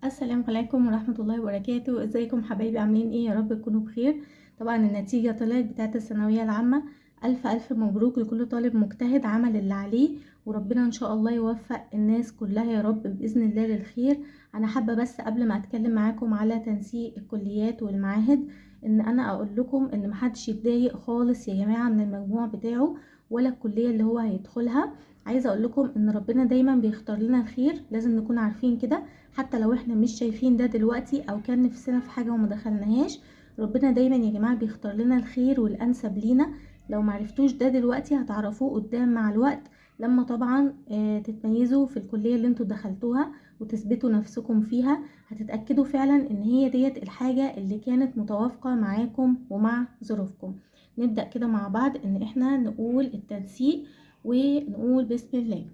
السلام عليكم ورحمة الله وبركاته. ازيكم حبايبي؟ عاملين ايه؟ يا رب تكونوا بخير. طبعا النتيجة طلعت بتاعة الثانوية العامة. ألف مبروك لكل طالب مجتهد عمل اللي عليه، وربنا ان شاء الله يوفق الناس كلها يا رب بإذن الله للخير. انا حابة بس قبل ما اتكلم معاكم على تنسيق الكليات والمعاهد ان انا اقول لكم ان محدش يتضايق خالص يا جماعة من المجموع بتاعه ولا الكلية اللي هو هيدخلها. عايزة اقول لكم ان ربنا دايما بيختار لنا الخير، لازم نكون عارفين كده. حتى لو احنا مش شايفين ده دلوقتي او كان نفسنا في حاجة وما دخلناهاش، ربنا دايما يا جماعة بيختار لنا الخير والانسب لينا. لو معرفتوش ده دلوقتي هتعرفوه قدام مع الوقت، لما طبعا تتميزوا في الكلية اللي انتوا دخلتوها وتثبتوا نفسكم فيها. هتتأكدوا فعلا ان هي ديت الحاجة اللي كانت متوافقة معاكم ومع ظروفكم. نبدأ كده مع بعض ان احنا نقول التنسيق ونقول بسم الله.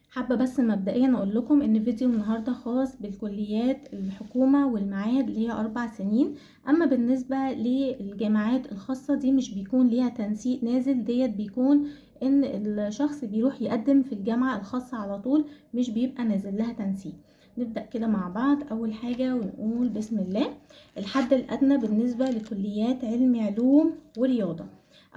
حابة بس مبدئيا اقول لكم ان فيديو النهاردة خاص بالكليات الحكومة والمعاهد اللي هي 4 سنين. اما بالنسبة للجامعات الخاصة دي مش بيكون ليها تنسيق نازل، ديت بيكون ان الشخص بيروح يقدم في الجامعة الخاصة على طول، مش بيبقى نازل لها تنسيق. نبدأ كده مع بعض اول حاجة ونقول بسم الله. الحد الادنى بالنسبة لكليات علم علوم ورياضة،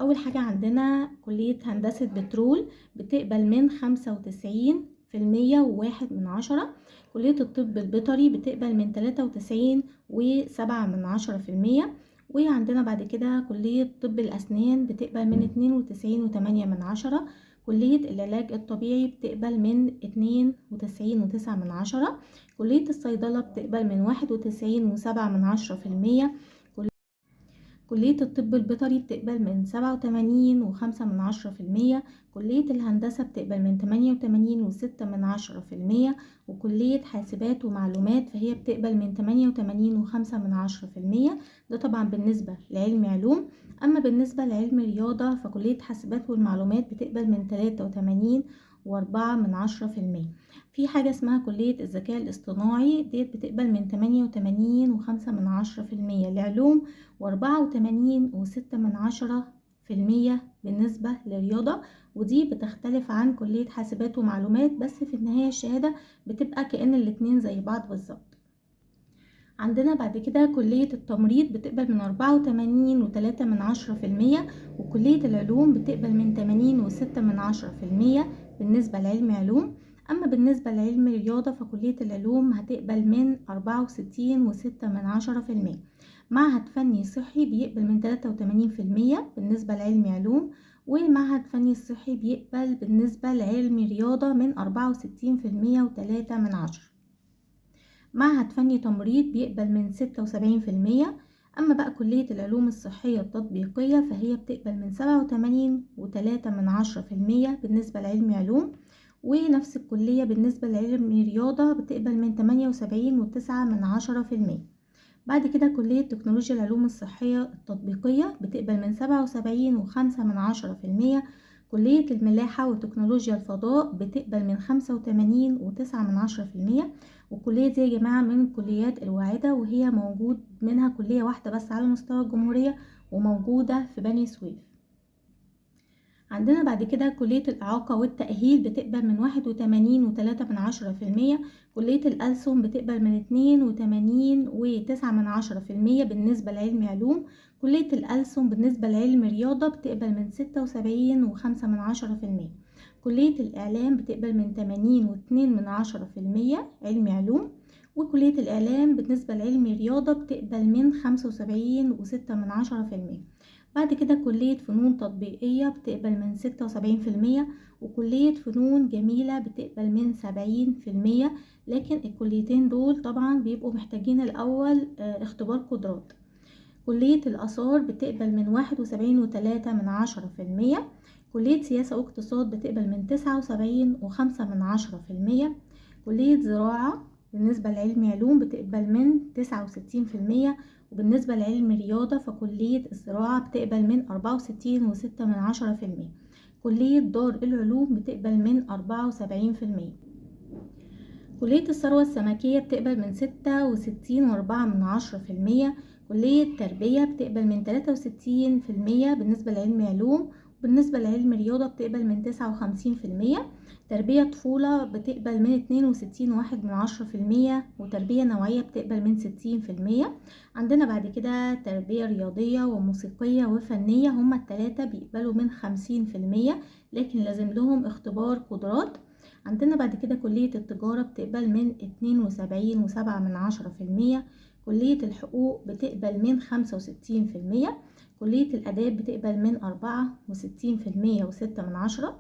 اول حاجة عندنا كلية هندسة بترول بتقبل من 95.1%. كلية الطب البيطري بتقبل من 93.7%. وعندنا بعد كده كلية طب الأسنان بتقبل من 92.8%. كلية العلاج الطبيعي بتقبل من 92.9%. كلية الصيدلة بتقبل من 91.7%. كلية الطب البيطري بتقبل من 87.5%. كلية الهندسة بتقبل من 88.6%. وكلية حاسبات ومعلومات فهي بتقبل من 88.5%. ده طبعا بالنسبة لعلم علوم. أما بالنسبة لعلم رياضة فكلية حاسبات والمعلومات بتقبل من 83.4%. في حاجة اسمها كلية الذكاء الاصطناعي، ديت بتقبل من 88.5% لعلوم و84.6% بالنسبة للرياضة. ودي بتختلف عن كلية حاسبات ومعلومات، بس في النهاية الشهادة بتبقى كأن الاتنين زي بعض بالظبط. عندنا بعد كده كلية التمريض بتقبل من 84.3%. وكلية العلوم بتقبل من 80.6% بالنسبة لعلم علوم. أما بالنسبة لعلم الرياضة فكلية العلوم هتقبل من 64.6%. معهد فني صحي بيقبل من 83% بالنسبة لعلم علوم. ومعهد فني صحي بيقبل بالنسبة لعلم رياضة من 64.3%. معهد فني تمريض بيقبل من 76%. أما بقى كلية العلوم الصحية التطبيقية فهي بتقبل من 87.3% بالنسبة لعلم علوم. ونفس الكلية بالنسبة لعلم رياضة بتقبل من 78.9%. بعد كده كلية تكنولوجيا العلوم الصحية التطبيقية بتقبل من 77.5%. كلية الملاحة وتكنولوجيا الفضاء بتقبل من 85.9%. والكلية دي يا جماعة من الكليات الواعدة، وهي موجود منها كلية واحدة بس على مستوى الجمهورية وموجودة في بني سويف. عندنا بعد كده كلية الإعاقة والتأهيل بتقبل من 81.3%. كلية الألسن بتقبل من 82.9% بالنسبة لعلم علوم. كلية الألسن بالنسبة لعلم رياضة بتقبل من 76.5%. كلية الإعلام بتقبل من 80.2% علم علوم. وكلية الإعلام بالنسبة لعلم رياضة بتقبل من 75.6%. بعد كده كلية فنون تطبيقية بتقبل من 76%. وكلية فنون جميلة بتقبل من 70%. لكن الكليتين دول طبعا بيبقوا محتاجين الأول اختبار قدرات. كلية الآثار بتقبل من 71.3%. كلية سياسة واقتصاد بتقبل من 79.5%. كلية زراعة بالنسبة لعلم علوم بتقبل من 69%. وبالنسبة لعلم رياضة فكلية الزراعة بتقبل من 64.6%. كلية دار العلوم بتقبل من 74%. كلية الثروة السمكية بتقبل من 66.4%. كلية تربية بتقبل من 63% بالنسبة لعلم علوم. بالنسبة لعلم رياضة بتقبل من 59%، تربية طفولة بتقبل من 62.1%، وتربية نوعية بتقبل من 60%. عندنا بعد كده تربية رياضية وموسيقية وفنية، هما التلاتة بيقبلوا من 50%، لكن لازم لهم اختبار قدرات. عندنا بعد كده كلية التجارة بتقبل من 72.7%، كلية الحقوق بتقبل من 65%، كلية الآداب بتقبل من 64.6%،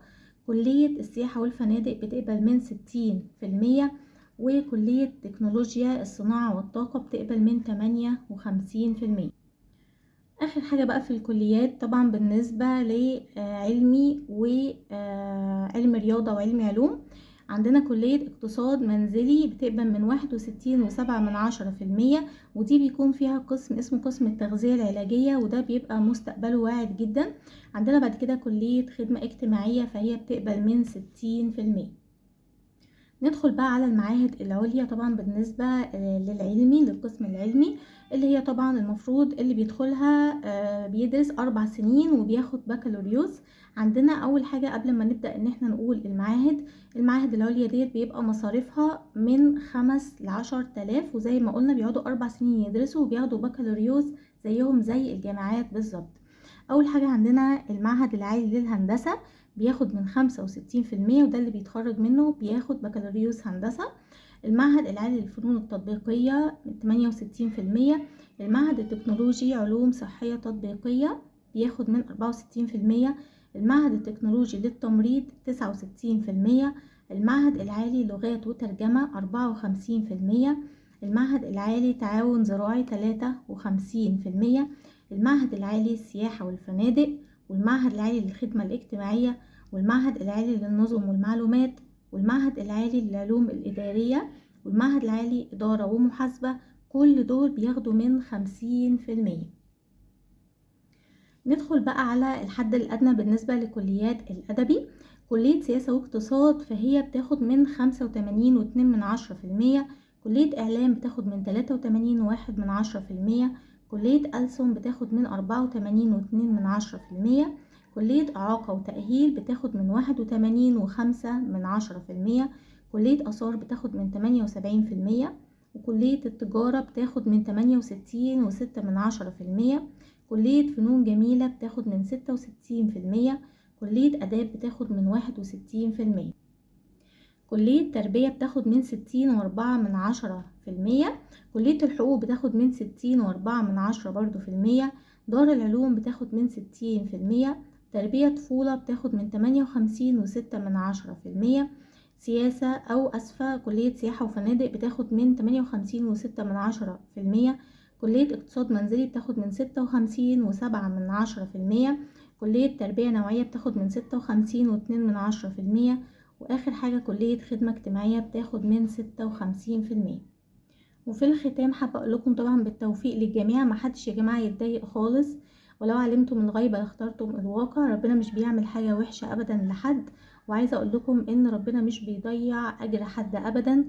كلية السياحة والفنادق بتقبل من 60%، وكلية تكنولوجيا الصناعة والطاقة بتقبل من 58%. اخر حاجة بقى في الكليات طبعا بالنسبة لعلمي وعلم رياضة وعلم علوم، عندنا كلية اقتصاد منزلي بتقبل من 61.7%، ودي بيكون فيها قسم اسمه قسم التغذية العلاجية، وده بيبقى مستقبله واعد جدا. عندنا بعد كده كلية خدمة اجتماعية فهي بتقبل من 60%. ندخل بقى على المعاهد العليا. طبعا بالنسبة للعلمي للقسم العلمي اللي هي طبعا المفروض اللي بيدخلها بيدرس 4 سنين وبياخد بكالوريوس. عندنا اول حاجة قبل ما نبدأ ان احنا نقول المعاهد العليا ديت بيبقى مصاريفها من 5 ل10 تلاف، وزي ما قلنا بيقعدوا 4 سنين يدرسوا وبياخدوا بكالوريوس زيهم زي الجامعات بالظبط. اول حاجة عندنا المعهد العالي للهندسة بياخد من 65%، وده اللي بيتخرج منه بياخد بكالوريوس هندسة. المعهد العالي للفنون التطبيقية 68%، المعهد التكنولوجي علوم صحية تطبيقية بياخد من 64%، المعهد التكنولوجي للتمريض 69%، المعهد العالي لغات وترجمة 54%، المعهد العالي تعاون زراعي 53%، المعهد العالي للسياحة والفنادق، والمعهد العالي للخدمة الاجتماعية، والمعهد العالي للنظم والمعلومات، والمعهد العالي للعلوم الإدارية، والمعهد العالي إدارة ومحاسبة. كل دول بياخدوا من 50%. ندخل بقى على الحد الأدنى بالنسبة لكليات الأدبي. كلية سياسة واقتصاد فهي بتاخد من 85.2%، كلية إعلام بتاخد من 83.1%، كلية ألسن بتاخد من 84.2%، كلية إعاقة وتأهيل بتاخد من 81.5%، كلية آثار بتاخد من 78%، وكلية التجارة بتاخد من 68.6%، كلية فنون جميلة بتاخد من 66%، كلية آداب بتاخد من 61%، كلية تربية بتاخد من 60.4%، كلية الحقوق بتاخد من 60.4% برضو في المية، دار العلوم بتاخد من 60%، تربية طفولة بتاخد من 58.6%، سياسة أو أسفة كلية سياحة وفنادق بتاخد من 58.6%، كلية اقتصاد منزلي بتاخد من 56.7%، كلية تربية نوعية بتاخد من 56.2%، واخر حاجة كلية خدمة اجتماعية بتاخد من 56%. وفي الختام حابة اقول لكم طبعا بالتوفيق للجميع، محدش يا جماعة يتضايق خالص، ولو علمتم الغيب لاخترتم الواقع. ربنا مش بيعمل حاجة وحشة ابدا لحد، وعايزة اقول لكم ان ربنا مش بيضيع اجر حد ابدا،